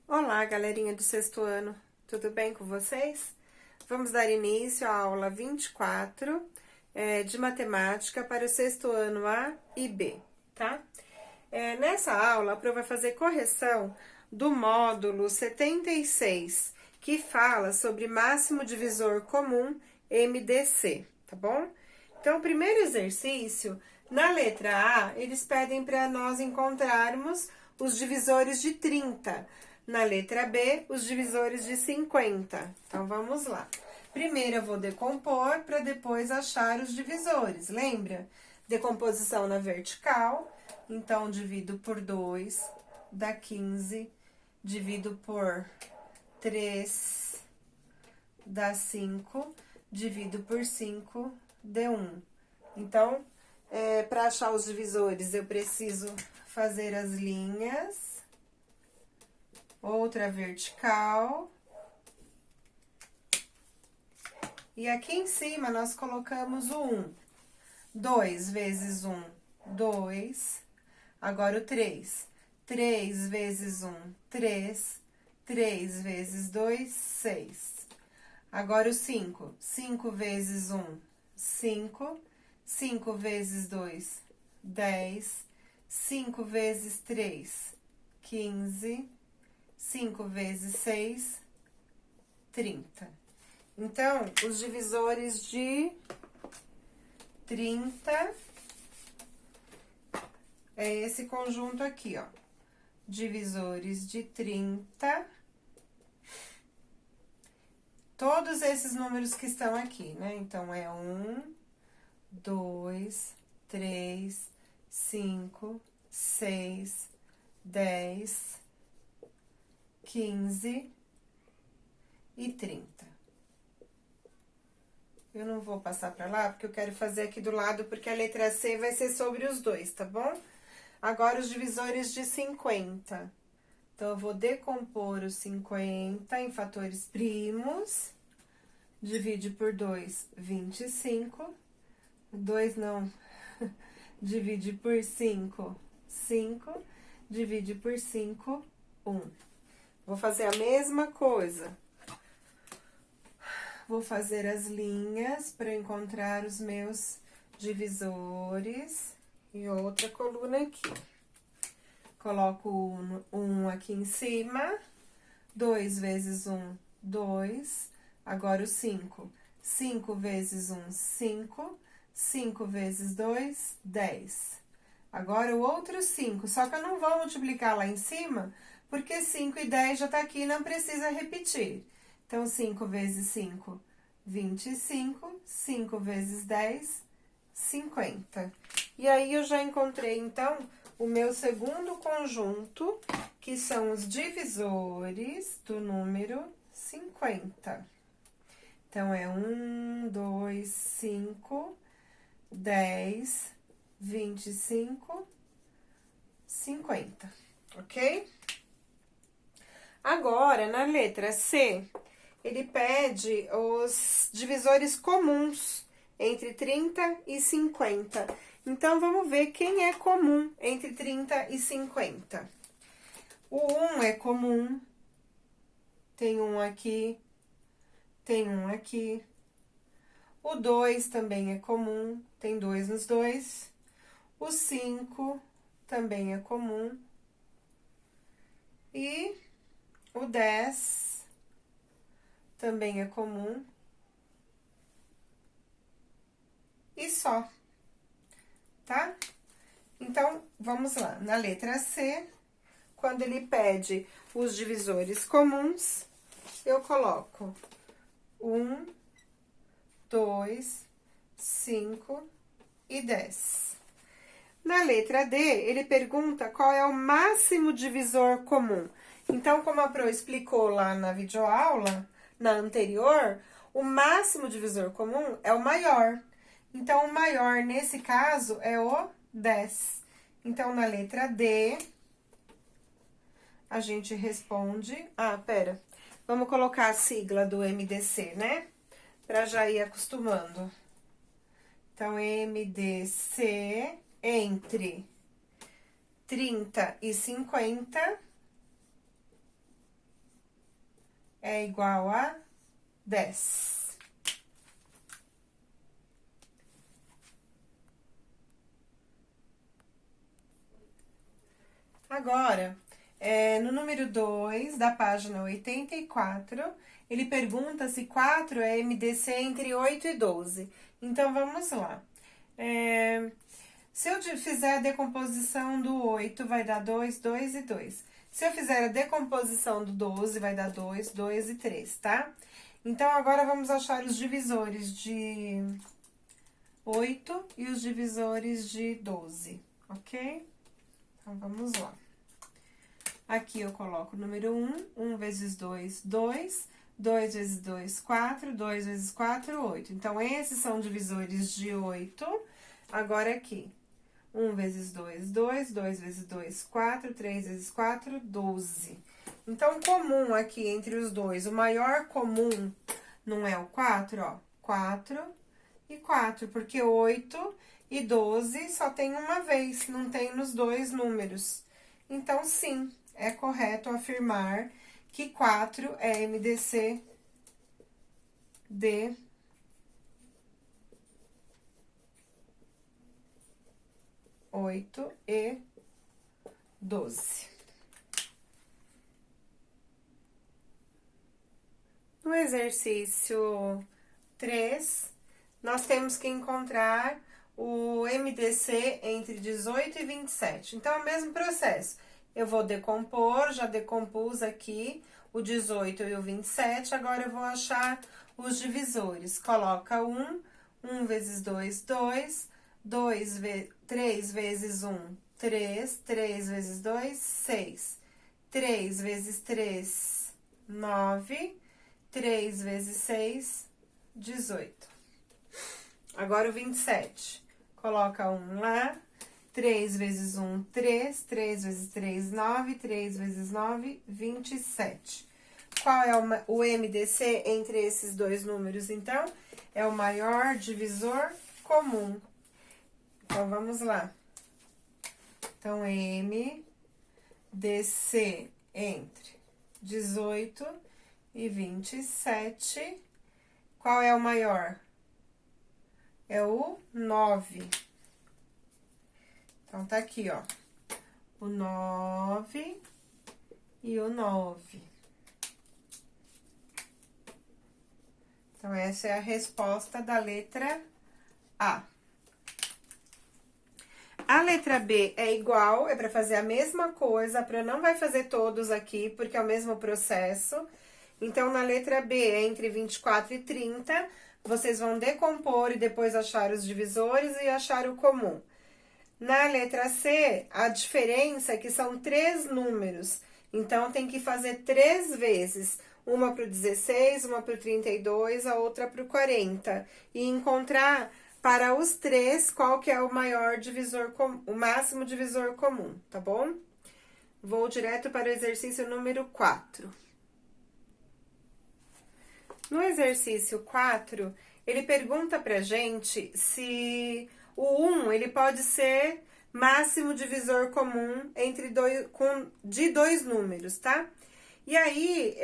Olá, galerinha do sexto ano, tudo bem com vocês? Vamos dar início à aula 24 de matemática para o sexto ano A e B, tá? Nessa aula, a Pro vai fazer correção do módulo 76, que fala sobre máximo divisor comum MDC, tá bom? Então, o primeiro exercício, na letra A, eles pedem para nós encontrarmos os divisores de 30. Na letra B, os divisores de 50. Então, vamos lá. Primeiro eu vou decompor para depois achar os divisores, lembra? Decomposição na vertical, então divido por 2, dá 15, divido por 3, dá 5, divido por 5, deu 1. Então, para achar os divisores, eu preciso fazer as linhas, outra vertical. E aqui em cima, nós colocamos o 1. 2 vezes 1, 2. Agora o 3. 3 vezes 1, 3. 3 vezes 2, 6. Agora o 5. 5 vezes 1, 5. 5 vezes 2, 10. 5 vezes 3, 15. 5 vezes 6, 30. Então, os divisores de 30 é esse conjunto aqui, ó. Divisores de 30. Todos esses números que estão aqui, né? Então, é 1, 2, 3, 5, 6, 10, 15 e 30. Eu não vou passar pra lá, porque eu quero fazer aqui do lado, porque a letra C vai ser sobre os dois, tá bom? Agora, os divisores de 50. Então, eu vou decompor os 50 em fatores primos. Divide por 2, 25. 2 não. Divide por 5, 5. Divide por 5, 1. Vou fazer a mesma coisa. Vou fazer as linhas para encontrar os meus divisores e outra coluna aqui. Coloco um aqui em cima, 2 vezes 1, 2. Agora o 5. 5 vezes 1, 5. 5 vezes 2, 10. Agora o outro 5, só que eu não vou multiplicar lá em cima, porque 5 e 10 já tá aqui e não precisa repetir. Então, 5 vezes 5, 25. 5 vezes 10, 50. E aí, eu já encontrei, então, o meu segundo conjunto, que são os divisores do número 50. Então, é 1, 2, 5, 10, 25, 50, ok? Agora, na letra C, ele pede os divisores comuns entre 30 e 50. Então, vamos ver quem é comum entre 30 e 50. O 1 é comum, tem um aqui, tem um aqui. O 2 também é comum, tem 2 nos dois. O 5 também é comum. E o 10 também é comum. E só, tá? Então, vamos lá. Na letra C, quando ele pede os divisores comuns, eu coloco 1, 2, 5 e 10. Na letra D, ele pergunta qual é o máximo divisor comum. Então, como a Pro explicou lá na videoaula, na anterior, o máximo divisor comum é o maior. Então, o maior, nesse caso, é o 10. Então, na letra D, a gente responde... Ah, pera. Vamos colocar a sigla do MDC, né? Pra já ir acostumando. Então, MDC entre 30 e 50 é igual a 10. Agora, no número 2 da página 84, ele pergunta se 4 é MDC entre 8 e 12. Então, vamos lá. Se eu fizer a decomposição do 8, vai dar 2, 2 e 2. Se eu fizer a decomposição do 12, vai dar 2, 2 e 3, tá? Então, agora vamos achar os divisores de 8 e os divisores de 12, ok? Então, vamos lá. Aqui eu coloco o número 1, 1 vezes 2, 2, 2 vezes 2, 4, 2 vezes 4, 8. Então, esses são divisores de 8. Agora, aqui, 1 vezes 2, 2, 2 vezes 2, 4, 3 vezes 4, 12. Então, comum aqui entre os dois, o maior comum não é o 4, ó, 4 e 4, porque 8 e 12 só tem uma vez, não tem nos dois números. Então, sim, é correto afirmar que 4 é MDC de 8 e 12. No exercício 3, nós temos que encontrar o MDC entre 18 e 27. Então, é o mesmo processo. Eu vou decompor, já decompus aqui o 18 e o 27, agora eu vou achar os divisores. Coloca 1, 1 vezes 2, 2, 3 vezes 1, 3, 3 vezes 2, 6, 3 vezes 3, 9, 3 vezes 6, 18. Agora o 27. Coloca 1 lá. 3 vezes 1, 3. 3 vezes 3, 9. 3 vezes 9, 27. Qual é o MDC entre esses dois números, então? É o maior divisor comum. Então, vamos lá. Então, MDC entre 18 e 27. Qual é o maior? É o 9. Então, tá aqui, ó. O 9 e o 9. Então, essa é a resposta da letra A. A letra B é igual, é para fazer a mesma coisa, para não vai fazer todos aqui, porque é o mesmo processo. Então, na letra B é entre 24 e 30, vocês vão decompor e depois achar os divisores e achar o comum. Na letra C, a diferença é que são 3 números, então tem que fazer 3 vezes. Uma para o 16, uma para o 32, a outra para o 40. E encontrar para os 3 qual que é o maior divisor, o máximo divisor comum, tá bom? Vou direto para o exercício número 4. No exercício 4, ele pergunta pra gente se o 1, ele pode ser máximo divisor comum de dois números, tá? E aí,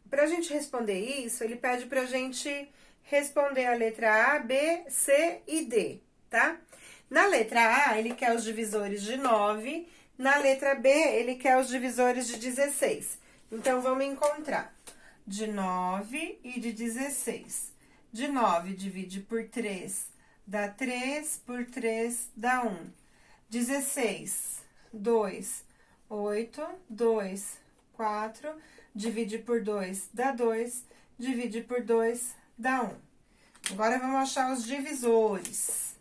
pra gente responder isso, ele pede pra gente responder a letra A, B, C e D, tá? Na letra A, ele quer os divisores de 9, na letra B, ele quer os divisores de 16. Então, vamos encontrar de 9 e de 16. De 9 divide por 3, dá 3, por 3 dá 1. 16, 2, 8, 2, 4, divide por 2, dá 2, divide por 2, dá 1. Agora, vamos achar os divisores.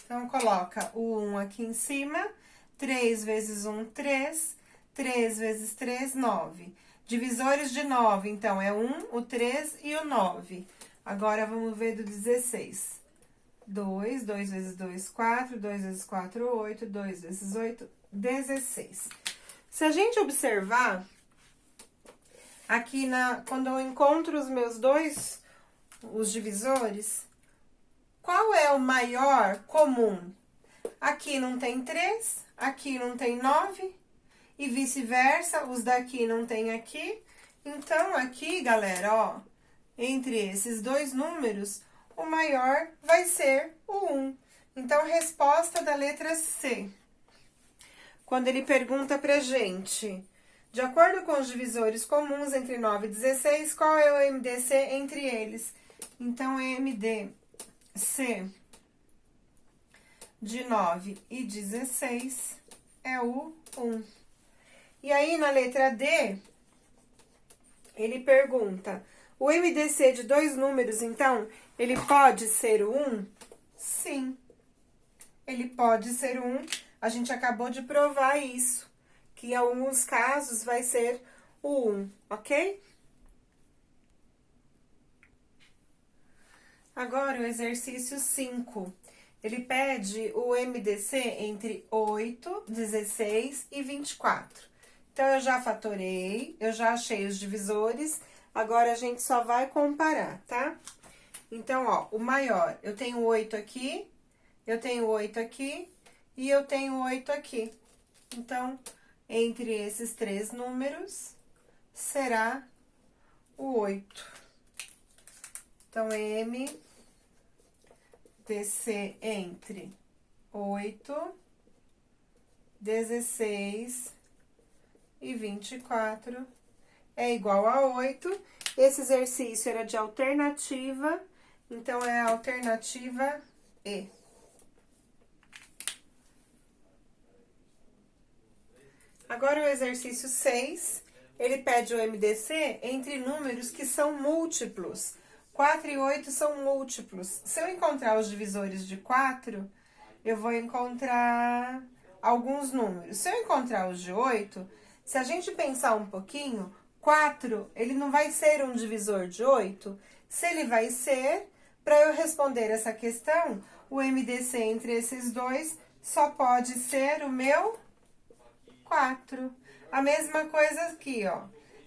Então, coloca o 1 aqui em cima, 3 vezes 1, 3, 3 vezes 3, 9. Divisores de 9, então, é 1, o 3 e o 9. Agora, vamos ver do 16. 2, 2 vezes 2, 4, 2 vezes 4, 8, 2 vezes 8, 16. Se a gente observar, aqui quando eu encontro os meus os divisores, Qual é o maior comum? Aqui não tem 3, aqui não tem 9, e vice-versa, os daqui não tem aqui. Então, aqui, galera, ó, entre esses dois números, o maior vai ser o 1. Então, resposta da letra C. Quando ele pergunta pra gente, de acordo com os divisores comuns entre 9 e 16, qual é o MDC entre eles? Então, MDC de 9 e 16 é o 1. E aí, na letra D, ele pergunta, o MDC de dois números, então, ele pode ser o 1? Sim, ele pode ser o 1. A gente acabou de provar isso, que em alguns casos vai ser o 1, ok? Agora, o exercício 5. Ele pede o MDC entre 8, 16 e 24. Então, eu já fatorei, eu já achei os divisores, agora a gente só vai comparar, tá? Então, ó, o maior, eu tenho 8 aqui, eu tenho 8 aqui e eu tenho 8 aqui. Então, entre esses três números, será o 8. Então, MDC entre 8, 16 e 24 é igual a 8. Esse exercício era de alternativa, então é a alternativa E. Agora, o exercício 6, ele pede o MDC entre números que são múltiplos. 4 e 8 são múltiplos. Se eu encontrar os divisores de 4, eu vou encontrar alguns números. Se eu encontrar os de 8, se a gente pensar um pouquinho, 4, ele não vai ser um divisor de 8? Se ele vai ser, para eu responder essa questão, o MDC entre esses dois só pode ser o meu 4. A mesma coisa aqui, ó.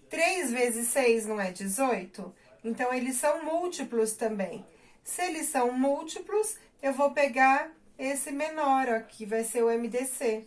3 vezes 6 não é 18? Então, eles são múltiplos também. Se eles são múltiplos, eu vou pegar esse menor aqui, vai ser o MDC.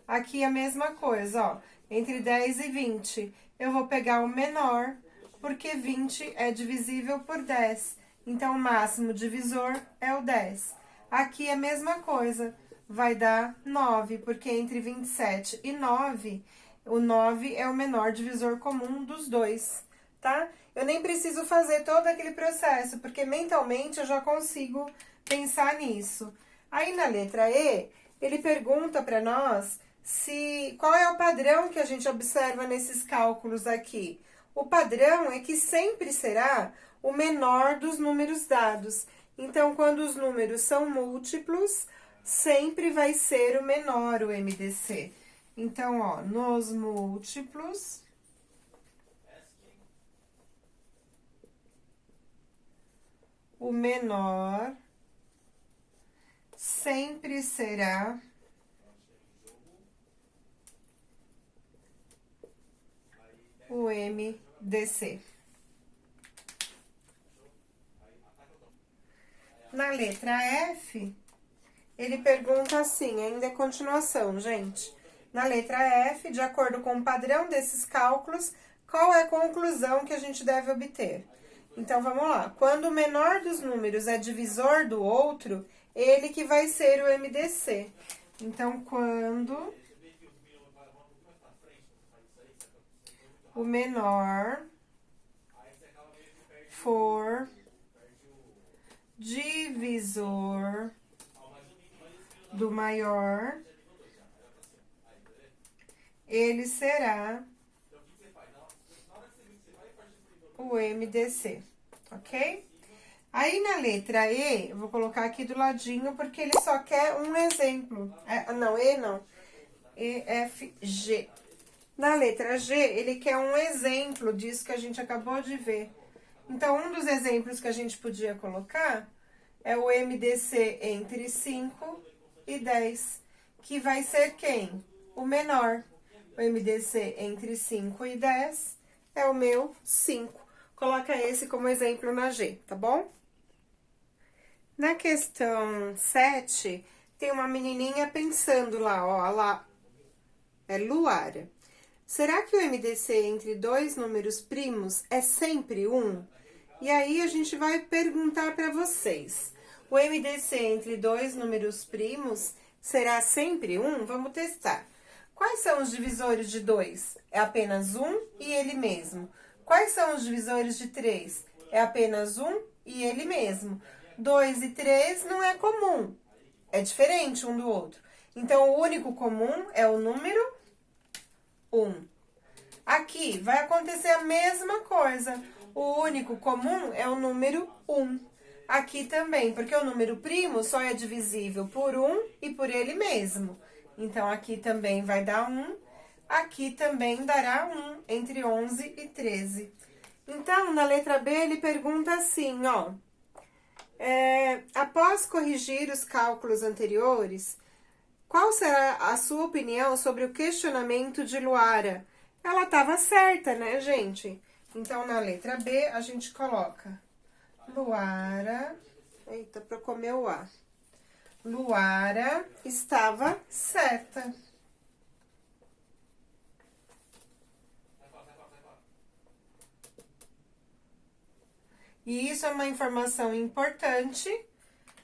Aqui a mesma coisa, ó. Entre 10 e 20, eu vou pegar o menor, porque 20 é divisível por 10. Então, o máximo divisor é o 10. Aqui a mesma coisa, vai dar 9, porque entre 27 e 9, o 9 é o menor divisor comum dos dois, tá? Eu nem preciso fazer todo aquele processo, porque mentalmente eu já consigo pensar nisso. Aí, na letra E, ele pergunta para nós qual é o padrão que a gente observa nesses cálculos aqui. O padrão é que sempre será o menor dos números dados. Então, quando os números são múltiplos, sempre vai ser o menor o MDC. Então, ó, nos múltiplos, o menor sempre será o MDC. Na letra F, ele pergunta assim, ainda é continuação, gente. Na letra F, de acordo com o padrão desses cálculos, qual é a conclusão que a gente deve obter? Então, vamos lá. Quando o menor dos números é divisor do outro, ele que vai ser o MDC. Então, quando o menor for divisor do maior, ele será o MDC, ok? Aí, na letra E, eu vou colocar aqui do ladinho, porque ele só quer um exemplo. Não, E não. E, F, G. Na letra G, ele quer um exemplo disso que a gente acabou de ver. Então, um dos exemplos que a gente podia colocar é o MDC entre 5 e 10, que vai ser quem? O menor. O MDC entre 5 e 10 é o meu 5. Coloca esse como exemplo na G, tá bom? Na questão 7, tem uma menininha pensando lá, ó, lá, é Luara. Será que o MDC entre dois números primos é sempre 1? E aí, a gente vai perguntar para vocês. O MDC entre dois números primos será sempre 1? Vamos testar. Quais são os divisores de 2? É apenas 1 e ele mesmo. Quais são os divisores de 3? É apenas 1 e ele mesmo. 2 e 3 não é comum, é diferente um do outro. Então, o único comum é o número 1. Aqui vai acontecer a mesma coisa. O único comum é o número 1. Aqui também, porque o número primo só é divisível por 1 e por ele mesmo. Então, aqui também vai dar 1. Aqui também dará 1, entre 11 e 13. Então, na letra B, ele pergunta assim, ó. Após corrigir os cálculos anteriores, qual será a sua opinião sobre o questionamento de Luara? Ela estava certa, né, gente? Então, na letra B, a gente coloca Luara... Eita, para comer o A. Luara estava certa. E isso é uma informação importante,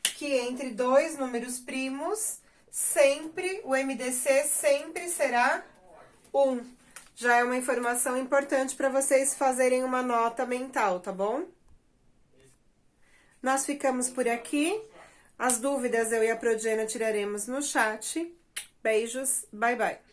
que entre dois números primos, sempre, o MDC sempre será 1. Já é uma informação importante para vocês fazerem uma nota mental, tá bom? Nós ficamos por aqui. As dúvidas eu e a Prodiana tiraremos no chat. Beijos, bye bye.